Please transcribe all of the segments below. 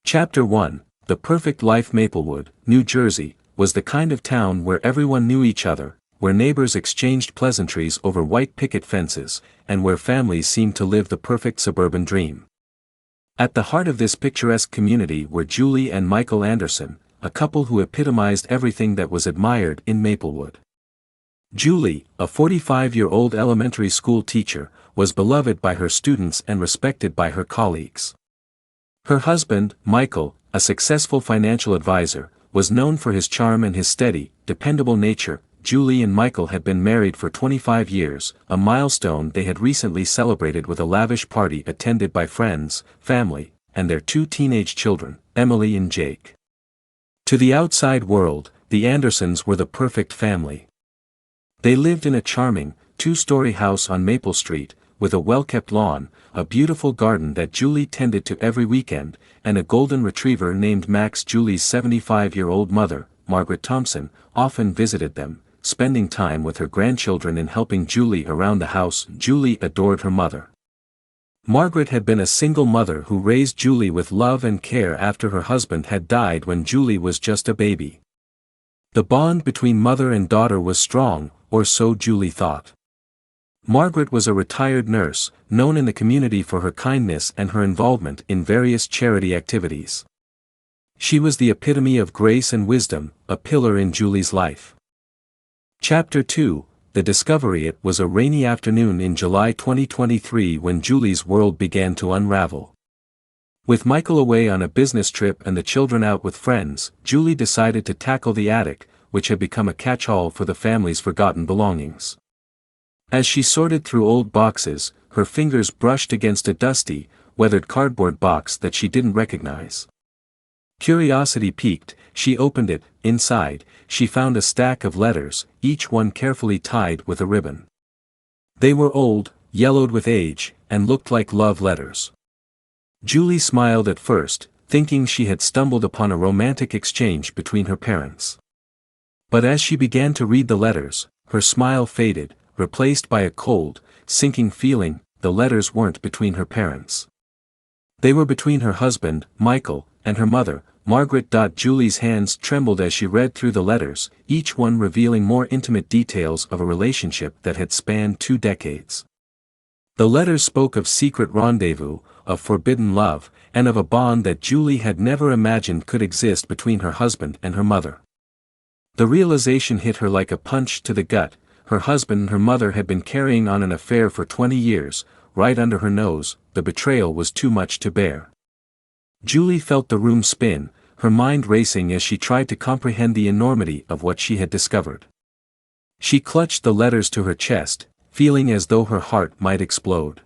Chapter 1. The Perfect Life. Maplewood, New Jersey, was the kind of town where everyone knew each other, where neighbors exchanged pleasantries over white picket fences, and where families seemed to live the perfect suburban dream. At the heart of this picturesque community were Julie and Michael Anderson, a couple who epitomized everything that was admired in Maplewood. Julie, a 45-year-old elementary school teacher, was beloved by her students and respected by her colleagues. Her husband, Michael, a successful financial advisor, was known for his charm and his steady, dependable nature. Julie and Michael had been married for 25 years, a milestone they had recently celebrated with a lavish party attended by friends, family, and their two teenage children, Emily and Jake. To the outside world, the Andersons were the perfect family. They lived in a charming, two-story house on Maple Street, with a well-kept lawn, a beautiful garden that Julie tended to every weekend, and a golden retriever named Max. Julie's 75-year-old mother, Margaret Thompson, often visited them, spending time with her grandchildren and helping Julie around the house. Julie adored her mother. Margaret had been a single mother who raised Julie with love and care after her husband had died when Julie was just a baby. The bond between mother and daughter was strong, or so Julie thought. Margaret was a retired nurse, known in the community for her kindness and her involvement in various charity activities. She was the epitome of grace and wisdom, a pillar in Julie's life. Chapter 2. The Discovery. It was a rainy afternoon in July 2023 when Julie's world began to unravel. With Michael away on a business trip and the children out with friends, Julie decided to tackle the attic, which had become a catch-all for the family's forgotten belongings. As she sorted through old boxes, her fingers brushed against a dusty, weathered cardboard box that she didn't recognize. Curiosity piqued, she opened it. Inside, she found a stack of letters, each one carefully tied with a ribbon. They were old, yellowed with age, and looked like love letters. Julie smiled at first, thinking she had stumbled upon a romantic exchange between her parents. But as she began to read the letters, her smile faded, replaced by a cold, sinking feeling. The letters weren't between her parents. They were between her husband, Michael, and her mother, Margaret. Julie's hands trembled as she read through the letters, each one revealing more intimate details of a relationship that had spanned 2 decades. The letters spoke of secret rendezvous, of forbidden love, and of a bond that Julie had never imagined could exist between her husband and her mother. The realization hit her like a punch to the gut. Her husband and her mother had been carrying on an affair for 20 years, right under her nose. The betrayal was too much to bear. Julie felt the room spin, her mind racing as she tried to comprehend the enormity of what she had discovered. She clutched the letters to her chest, feeling as though her heart might explode.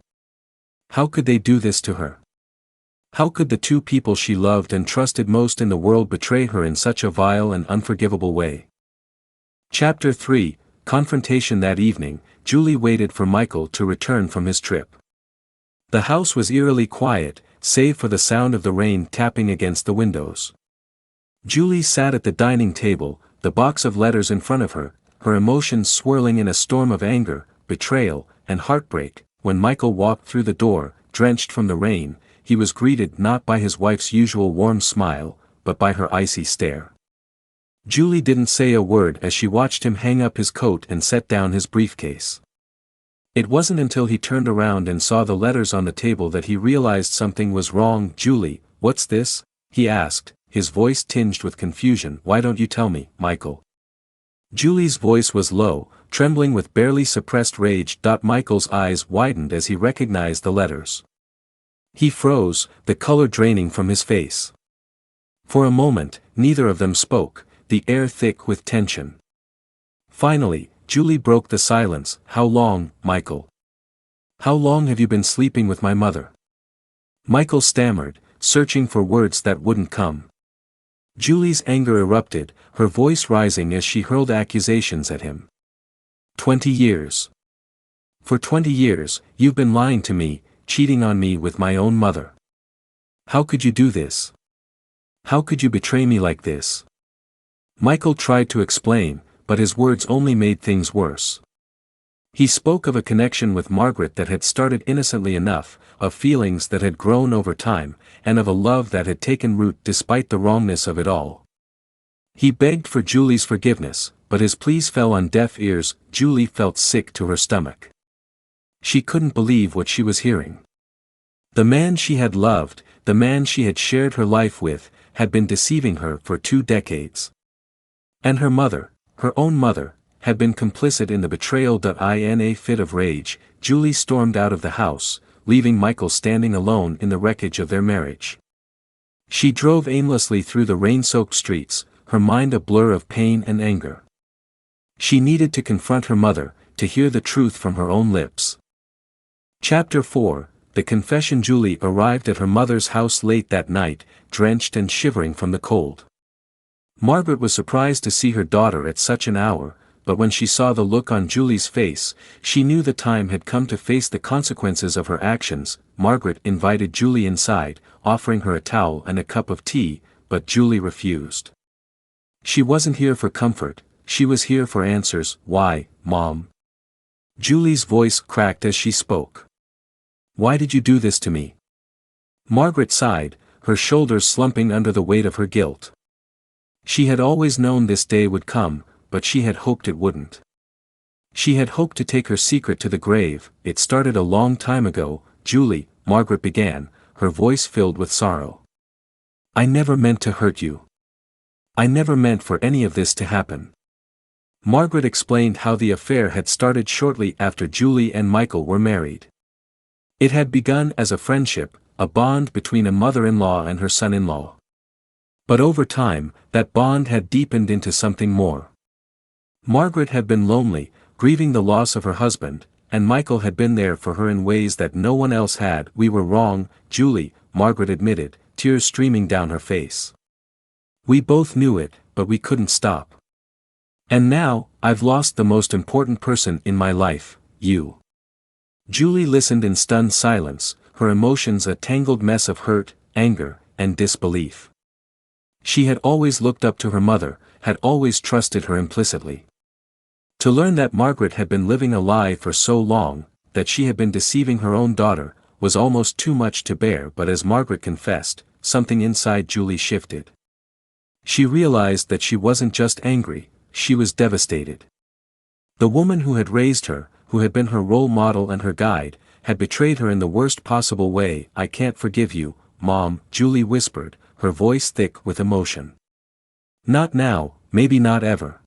How could they do this to her? How could the two people she loved and trusted most in the world betray her in such a vile and unforgivable way? Chapter 3. Confrontation. That evening, Julie waited for Michael to return from his trip. The house was eerily quiet, save for the sound of the rain tapping against the windows. Julie sat at the dining table, the box of letters in front of her, her emotions swirling in a storm of anger, betrayal, and heartbreak. When Michael walked through the door, drenched from the rain, he was greeted not by his wife's usual warm smile, but by her icy stare. Julie didn't say a word as she watched him hang up his coat and set down his briefcase. It wasn't until he turned around and saw the letters on the table that he realized something was wrong. "Julie, what's this?" he asked, his voice tinged with confusion. "Why don't you tell me, Michael?" Julie's voice was low, trembling with barely suppressed rage. Michael's eyes widened as he recognized the letters. He froze, the color draining from his face. For a moment, neither of them spoke, the air thick with tension. Finally, Julie broke the silence. "How long, Michael? How long have you been sleeping with my mother?" Michael stammered, searching for words that wouldn't come. Julie's anger erupted, her voice rising as she hurled accusations at him. 20 years. For 20 years, you've been lying to me, cheating on me with my own mother. How could you do this? How could you betray me like this? Michael tried to explain, but his words only made things worse. He spoke of a connection with Margaret that had started innocently enough, of feelings that had grown over time, and of a love that had taken root despite the wrongness of it all. He begged for Julie's forgiveness, but his pleas fell on deaf ears. Julie felt sick to her stomach. She couldn't believe what she was hearing. The man she had loved, the man she had shared her life with, had been deceiving her for 2 decades. And her mother, her own mother, had been complicit in the betrayal. In a fit of rage, Julie stormed out of the house, leaving Michael standing alone in the wreckage of their marriage. She drove aimlessly through the rain-soaked streets, her mind a blur of pain and anger. She needed to confront her mother, to hear the truth from her own lips. Chapter 4, The Confession. Julie arrived at her mother's house late that night, drenched and shivering from the cold. Margaret was surprised to see her daughter at such an hour, but when she saw the look on Julie's face, she knew the time had come to face the consequences of her actions. Margaret invited Julie inside, offering her a towel and a cup of tea, but Julie refused. She wasn't here for comfort, she was here for answers. Why, Mom? Julie's voice cracked as she spoke. Why did you do this to me? Margaret sighed, her shoulders slumping under the weight of her guilt. She had always known this day would come, but she had hoped it wouldn't. She had hoped to take her secret to the grave. It started a long time ago, Julie, Margaret began, her voice filled with sorrow. I never meant to hurt you. I never meant for any of this to happen. Margaret explained how the affair had started shortly after Julie and Michael were married. It had begun as a friendship, a bond between a mother-in-law and her son-in-law. But over time, that bond had deepened into something more. Margaret had been lonely, grieving the loss of her husband, and Michael had been there for her in ways that no one else had. We were wrong, Julie, Margaret admitted, tears streaming down her face. We both knew it, but we couldn't stop. And now, I've lost the most important person in my life, you. Julie listened in stunned silence, her emotions a tangled mess of hurt, anger, and disbelief. She had always looked up to her mother, had always trusted her implicitly. To learn that Margaret had been living a lie for so long, that she had been deceiving her own daughter, was almost too much to bear. But as Margaret confessed, something inside Julie shifted. She realized that she wasn't just angry, she was devastated. The woman who had raised her, who had been her role model and her guide, had betrayed her in the worst possible way. I can't forgive you, Mom, Julie whispered, her voice thick with emotion. Not now, maybe not ever.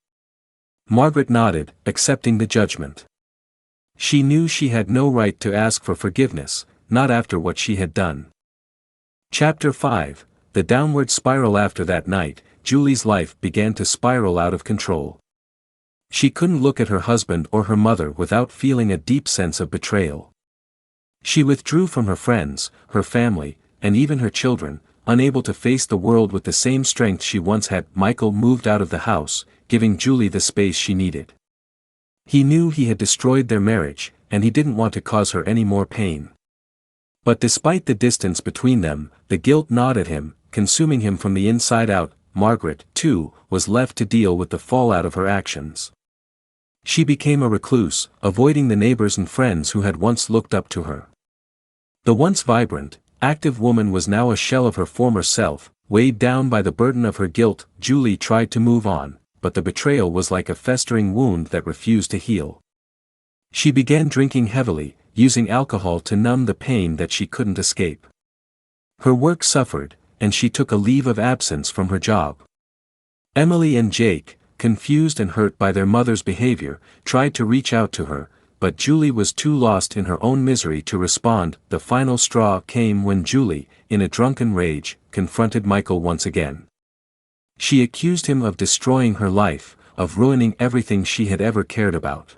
Margaret nodded, accepting the judgment. She knew she had no right to ask for forgiveness, not after what she had done. Chapter 5, The Downward Spiral. After that night, Julie's life began to spiral out of control. She couldn't look at her husband or her mother without feeling a deep sense of betrayal. She withdrew from her friends, her family, and even her children, unable to face the world with the same strength she once had. Michael moved out of the house, giving Julie the space she needed. He knew he had destroyed their marriage, and he didn't want to cause her any more pain. But despite the distance between them, the guilt gnawed at him, consuming him from the inside out. Margaret, too, was left to deal with the fallout of her actions. She became a recluse, avoiding the neighbors and friends who had once looked up to her. The once vibrant, active woman was now a shell of her former self, weighed down by the burden of her guilt. Julie tried to move on, but the betrayal was like a festering wound that refused to heal. She began drinking heavily, using alcohol to numb the pain that she couldn't escape. Her work suffered, and she took a leave of absence from her job. Emily and Jake, confused and hurt by their mother's behavior, tried to reach out to her, but Julie was too lost in her own misery to respond. The final straw came when Julie, in a drunken rage, confronted Michael once again. She accused him of destroying her life, of ruining everything she had ever cared about.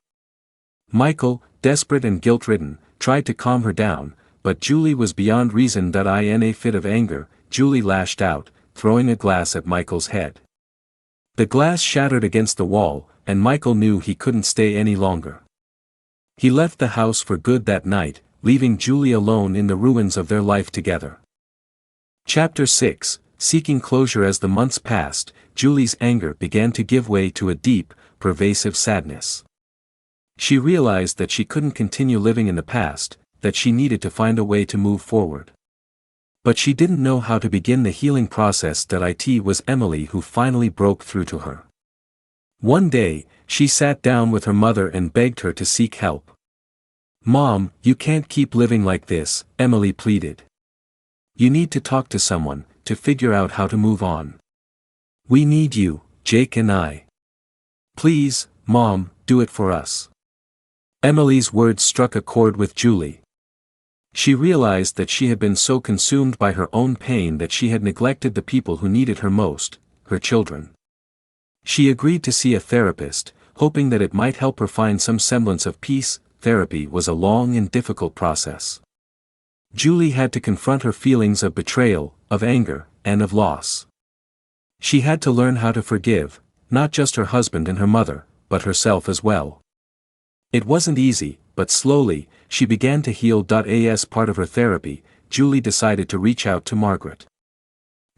Michael, desperate and guilt-ridden, tried to calm her down, but Julie was beyond reason. In a fit of anger, Julie lashed out, throwing a glass at Michael's head. The glass shattered against the wall, and Michael knew he couldn't stay any longer. He left the house for good that night, leaving Julie alone in the ruins of their life together. Chapter 6, Seeking Closure. As the months passed, Julie's anger began to give way to a deep, pervasive sadness. She realized that she couldn't continue living in the past, that she needed to find a way to move forward. But she didn't know how to begin the healing process. It was Emily who finally broke through to her. One day, she sat down with her mother and begged her to seek help. "Mom, you can't keep living like this," Emily pleaded. "You need to talk to someone, to figure out how to move on. We need you, Jake and I. Please, Mom, do it for us." Emily's words struck a chord with Julie. She realized that she had been so consumed by her own pain that she had neglected the people who needed her most, her children. She agreed to see a therapist, hoping that it might help her find some semblance of peace. Therapy was a long and difficult process. Julie had to confront her feelings of betrayal, of anger, and of loss. She had to learn how to forgive, not just her husband and her mother, but herself as well. It wasn't easy, but slowly, she began to heal. As part of her therapy, Julie decided to reach out to Margaret.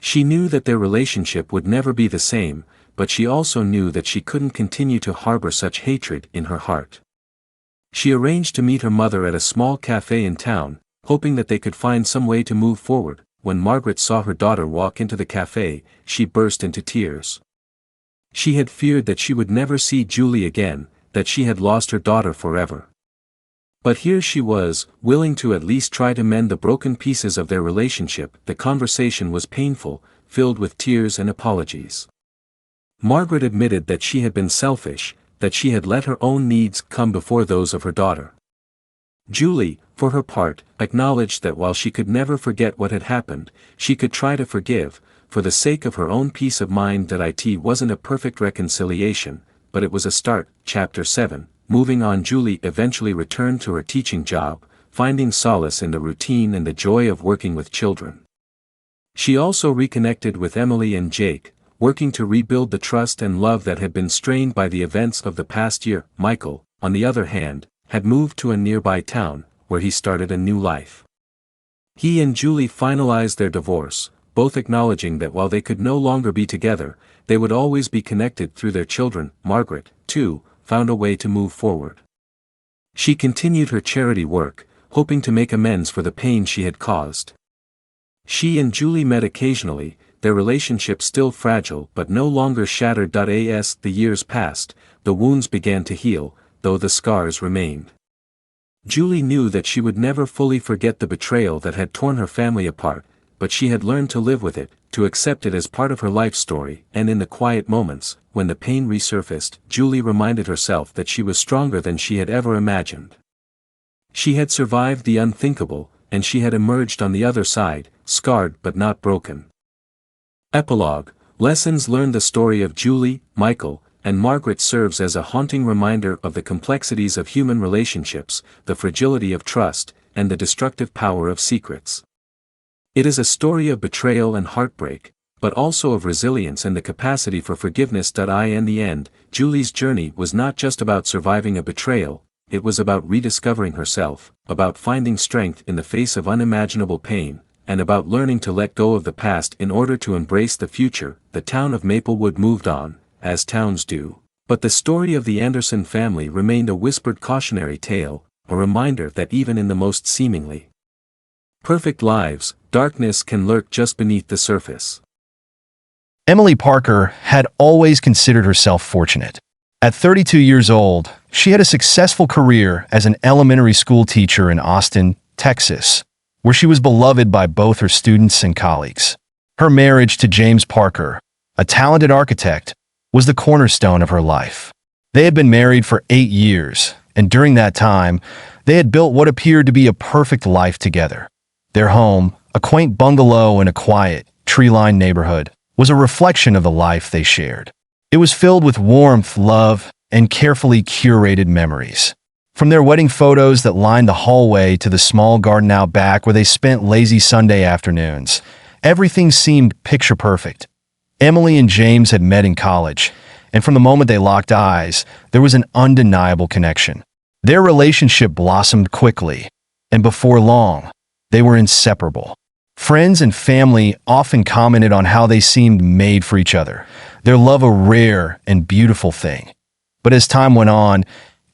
She knew that their relationship would never be the same, but she also knew that she couldn't continue to harbor such hatred in her heart. She arranged to meet her mother at a small cafe in town, hoping that they could find some way to move forward. When Margaret saw her daughter walk into the cafe, she burst into tears. She had feared that she would never see Julie again, that she had lost her daughter forever. But here she was, willing to at least try to mend the broken pieces of their relationship. The conversation was painful, filled with tears and apologies. Margaret admitted that she had been selfish, that she had let her own needs come before those of her daughter. Julie, for her part, acknowledged that while she could never forget what had happened, she could try to forgive, for the sake of her own peace of mind. It wasn't a perfect reconciliation, but it was a start. Chapter 7. Moving on. Julie eventually returned to her teaching job, finding solace in the routine and the joy of working with children. She also reconnected with Emily and Jake, working to rebuild the trust and love that had been strained by the events of the past year. Michael, on the other hand, had moved to a nearby town, where he started a new life. He and Julie finalized their divorce, both acknowledging that while they could no longer be together, they would always be connected through their children. Margaret, too, found a way to move forward. She continued her charity work, hoping to make amends for the pain she had caused. She and Julie met occasionally, their relationship still fragile but no longer shattered. As the years passed, the wounds began to heal, though the scars remained. Julie knew that she would never fully forget the betrayal that had torn her family apart, but she had learned to live with it, to accept it as part of her life story. And in the quiet moments, when the pain resurfaced, Julie reminded herself that she was stronger than she had ever imagined. She had survived the unthinkable, and she had emerged on the other side, scarred but not broken. Epilogue. Lessons learned. The story of Julie, Michael, and Margaret serves as a haunting reminder of the complexities of human relationships, the fragility of trust, and the destructive power of secrets. It is a story of betrayal and heartbreak, but also of resilience and the capacity for forgiveness. In the end, Julie's journey was not just about surviving a betrayal, it was about rediscovering herself, about finding strength in the face of unimaginable pain, and about learning to let go of the past in order to embrace the future. The town of Maplewood moved on, as towns do, but the story of the Anderson family remained a whispered cautionary tale, a reminder that even in the most seemingly perfect lives, darkness can lurk just beneath the surface. Emily Parker had always considered herself fortunate. At 32 years old, she had a successful career as an elementary school teacher in Austin, Texas, where she was beloved by both her students and colleagues. Her marriage to James Parker, a talented architect, was the cornerstone of her life. They had been married for 8 years, and during that time, they had built what appeared to be a perfect life together. Their home, a quaint bungalow in a quiet, tree-lined neighborhood, was a reflection of the life they shared. It was filled with warmth, love, and carefully curated memories. From their wedding photos that lined the hallway to the small garden out back where they spent lazy Sunday afternoons, everything seemed picture-perfect. Emily and James had met in college, and from the moment they locked eyes, there was an undeniable connection. Their relationship blossomed quickly, and before long, they were inseparable. Friends and family often commented on how they seemed made for each other, their love a rare and beautiful thing. But as time went on,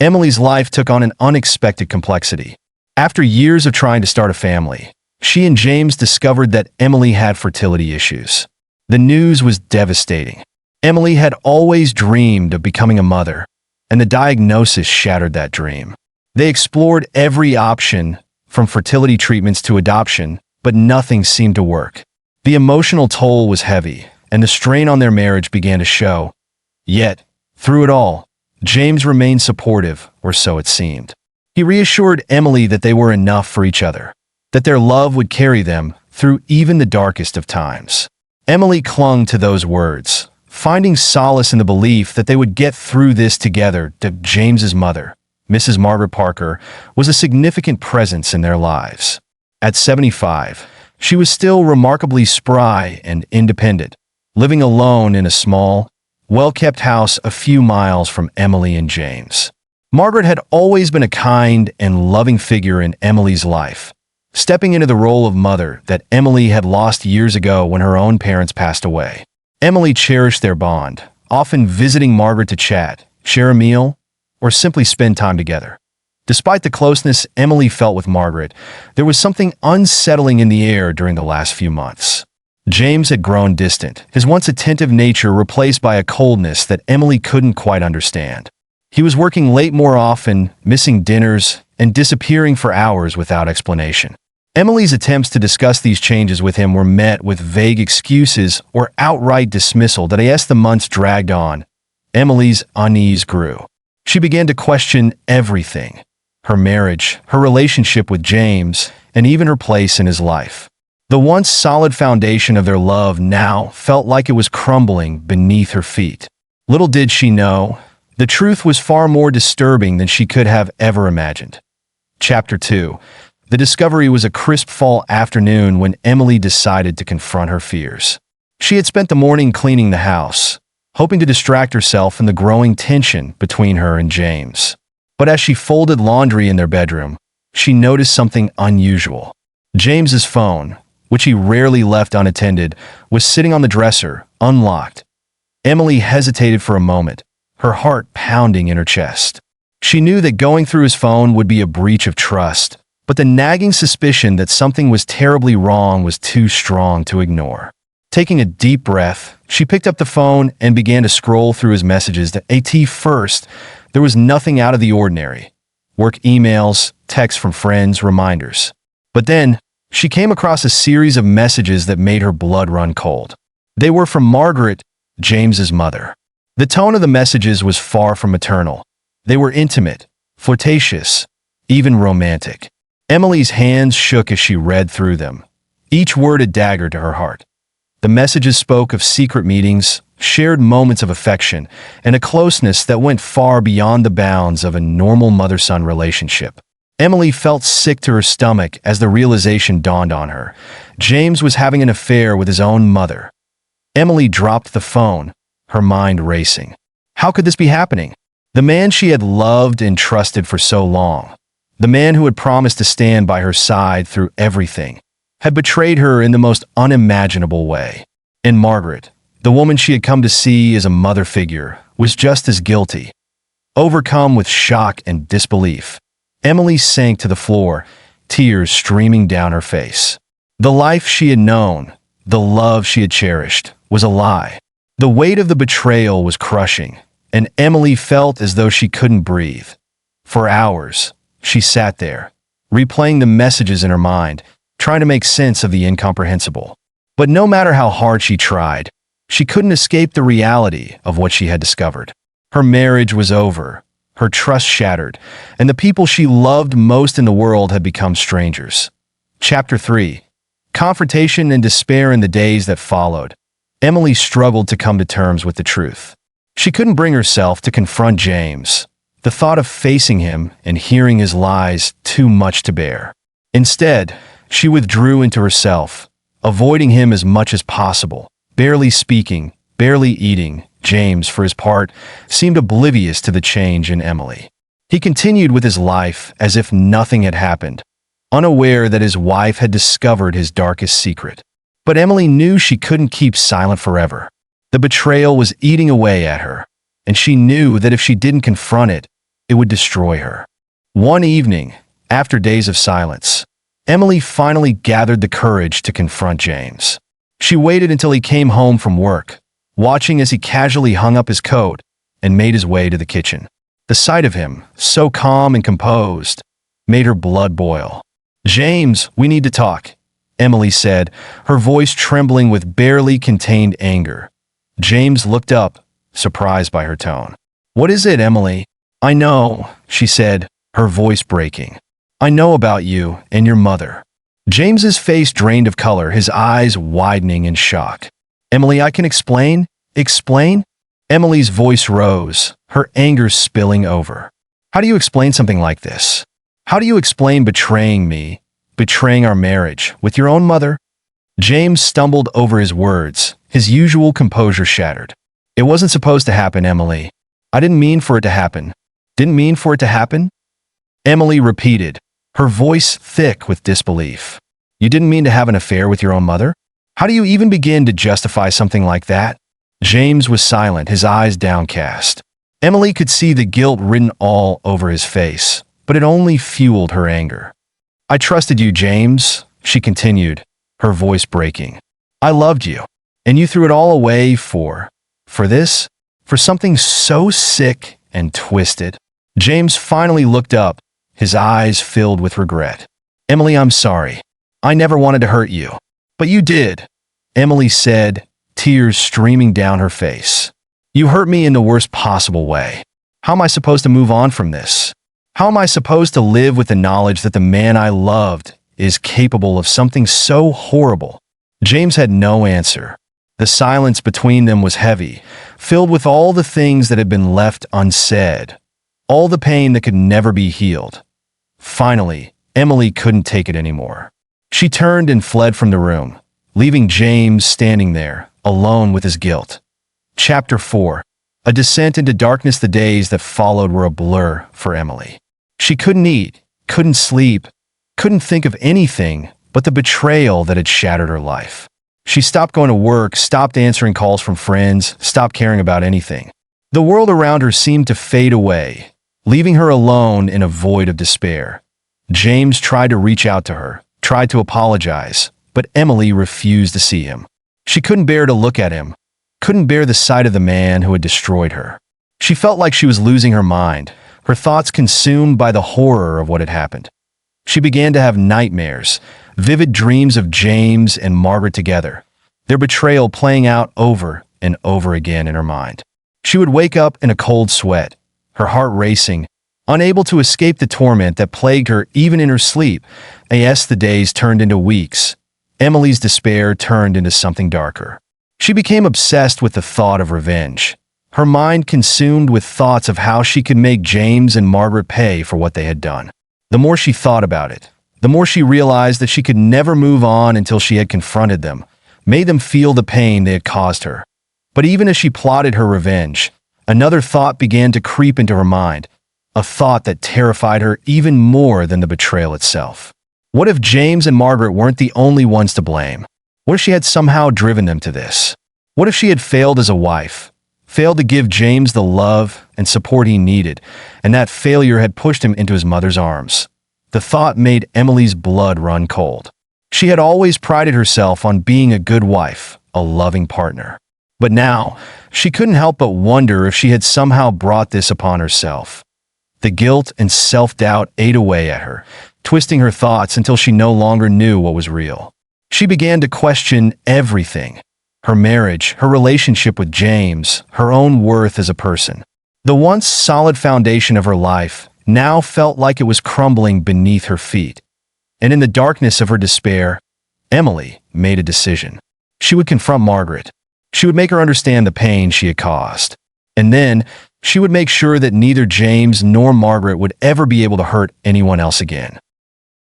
Emily's life took on an unexpected complexity. After years of trying to start a family, she and James discovered that Emily had fertility issues. The news was devastating. Emily had always dreamed of becoming a mother, and the diagnosis shattered that dream. They explored every option, from fertility treatments to adoption, but nothing seemed to work. The emotional toll was heavy, and the strain on their marriage began to show. Yet, through it all, James remained supportive, or so it seemed. He reassured Emily that they were enough for each other, that their love would carry them through even the darkest of times. Emily clung to those words, finding solace in the belief that they would get through this together. James's mother, Mrs. Margaret Parker, was a significant presence in their lives. At 75, she was still remarkably spry and independent, living alone in a small, well-kept house a few miles from Emily and James. Margaret had always been a kind and loving figure in Emily's life, stepping into the role of mother that Emily had lost years ago when her own parents passed away. Emily cherished their bond, often visiting Margaret to chat, share a meal, or simply spend time together. Despite the closeness Emily felt with Margaret, there was something unsettling in the air during the last few months. James had grown distant, his once attentive nature replaced by a coldness that Emily couldn't quite understand. He was working late more often, missing dinners, and disappearing for hours without explanation. Emily's attempts to discuss these changes with him were met with vague excuses or outright dismissal that as the months dragged on, Emily's unease grew. She began to question everything: her marriage, her relationship with James, and even her place in his life. The once solid foundation of their love now felt like it was crumbling beneath her feet. Little did she know, the truth was far more disturbing than she could have ever imagined. Chapter 2. The discovery was a crisp fall afternoon when Emily decided to confront her fears. She had spent the morning cleaning the house, hoping to distract herself from the growing tension between her and James. But as she folded laundry in their bedroom, she noticed something unusual. James's phone, which he rarely left unattended, was sitting on the dresser, unlocked. Emily hesitated for a moment, her heart pounding in her chest. She knew that going through his phone would be a breach of trust, but the nagging suspicion that something was terribly wrong was too strong to ignore. Taking a deep breath, she picked up the phone and began to scroll through his messages. At first, there was nothing out of the ordinary. Work emails, texts from friends, reminders. But then, she came across a series of messages that made her blood run cold. They were from Margaret, James's mother. The tone of the messages was far from maternal. They were intimate, flirtatious, even romantic. Emily's hands shook as she read through them, each word a dagger to her heart. The messages spoke of secret meetings, shared moments of affection, and a closeness that went far beyond the bounds of a normal mother-son relationship. Emily felt sick to her stomach as the realization dawned on her. James was having an affair with his own mother. Emily dropped the phone, her mind racing. How could this be happening? The man she had loved and trusted for so long, the man who had promised to stand by her side through everything, had betrayed her in the most unimaginable way. And Margaret, the woman she had come to see as a mother figure, was just as guilty. Overcome with shock and disbelief, Emily sank to the floor, tears streaming down her face. The life she had known, the love she had cherished, was a lie. The weight of the betrayal was crushing, and Emily felt as though she couldn't breathe. For hours, she sat there, replaying the messages in her mind, trying to make sense of the incomprehensible. But no matter how hard she tried, she couldn't escape the reality of what she had discovered. Her marriage was over, her trust shattered, and the people she loved most in the world had become strangers. Chapter 3. Confrontation and despair in the days that followed. Emily struggled to come to terms with the truth. She couldn't bring herself to confront James. The thought of facing him and hearing his lies too much to bear. Instead, she withdrew into herself, avoiding him as much as possible, barely speaking, barely eating. James, for his part, seemed oblivious to the change in Emily. He continued with his life as if nothing had happened, unaware that his wife had discovered his darkest secret. But Emily knew she couldn't keep silent forever. The betrayal was eating away at her, and she knew that if she didn't confront it, It would destroy her. One evening, after days of silence, Emily finally gathered the courage to confront James. She waited until he came home from work, watching as he casually hung up his coat and made his way to the kitchen. The sight of him, so calm and composed, made her blood boil. "James, we need to talk," Emily said, her voice trembling with barely contained anger. James looked up, surprised by her tone. "What is it, Emily?" "I know," she said, her voice breaking. "I know about you and your mother." James's face drained of color, his eyes widening in shock. "Emily, I can explain." "Explain?" Emily's voice rose, her anger spilling over. "How do you explain something like this? How do you explain betraying me, betraying our marriage, with your own mother?" James stumbled over his words, his usual composure shattered. "It wasn't supposed to happen, Emily. I didn't mean for it to happen." "Didn't mean for it to happen?" Emily repeated, her voice thick with disbelief. "You didn't mean to have an affair with your own mother? How do you even begin to justify something like that?" James was silent, his eyes downcast. Emily could see the guilt written all over his face, but it only fueled her anger. "I trusted you, James," she continued, her voice breaking. "I loved you, and you threw it all away for this? For something so sick and twisted?" James finally looked up, his eyes filled with regret. "Emily, I'm sorry. I never wanted to hurt you. But you did," Emily said, tears streaming down her face. "You hurt me in the worst possible way. How am I supposed to move on from this? How am I supposed to live with the knowledge that the man I loved is capable of something so horrible?" James had no answer. The silence between them was heavy, filled with all the things that had been left unsaid, all the pain that could never be healed. Finally, Emily couldn't take it anymore. She turned and fled from the room, leaving James standing there, alone with his guilt. Chapter 4. A descent into darkness. The days that followed were a blur for Emily. She couldn't eat, couldn't sleep, couldn't think of anything but the betrayal that had shattered her life. She stopped going to work, stopped answering calls from friends, stopped caring about anything. The world around her seemed to fade away, leaving her alone in a void of despair. James tried to reach out to her, tried to apologize, but Emily refused to see him. She couldn't bear to look at him, couldn't bear the sight of the man who had destroyed her. She felt like she was losing her mind, her thoughts consumed by the horror of what had happened. She began to have nightmares, vivid dreams of James and Margaret together, their betrayal playing out over and over again in her mind. She would wake up in a cold sweat, her heart racing, unable to escape the torment that plagued her even in her sleep. As the days turned into weeks, Emily's despair turned into something darker. She became obsessed with the thought of revenge, her mind consumed with thoughts of how she could make James and Margaret pay for what they had done. The more she thought about it, the more she realized that she could never move on until she had confronted them, made them feel the pain they had caused her. But even as she plotted her revenge, another thought began to creep into her mind, a thought that terrified her even more than the betrayal itself. What if James and Margaret weren't the only ones to blame? What if she had somehow driven them to this? What if she had failed as a wife, failed to give James the love and support he needed, and that failure had pushed him into his mother's arms? The thought made Emily's blood run cold. She had always prided herself on being a good wife, a loving partner. But now, she couldn't help but wonder if she had somehow brought this upon herself. The guilt and self-doubt ate away at her, twisting her thoughts until she no longer knew what was real. She began to question everything: her marriage, her relationship with James, her own worth as a person. The once solid foundation of her life now felt like it was crumbling beneath her feet. And in the darkness of her despair, Emily made a decision. She would confront Margaret. She would make her understand the pain she had caused. And then, she would make sure that neither James nor Margaret would ever be able to hurt anyone else again.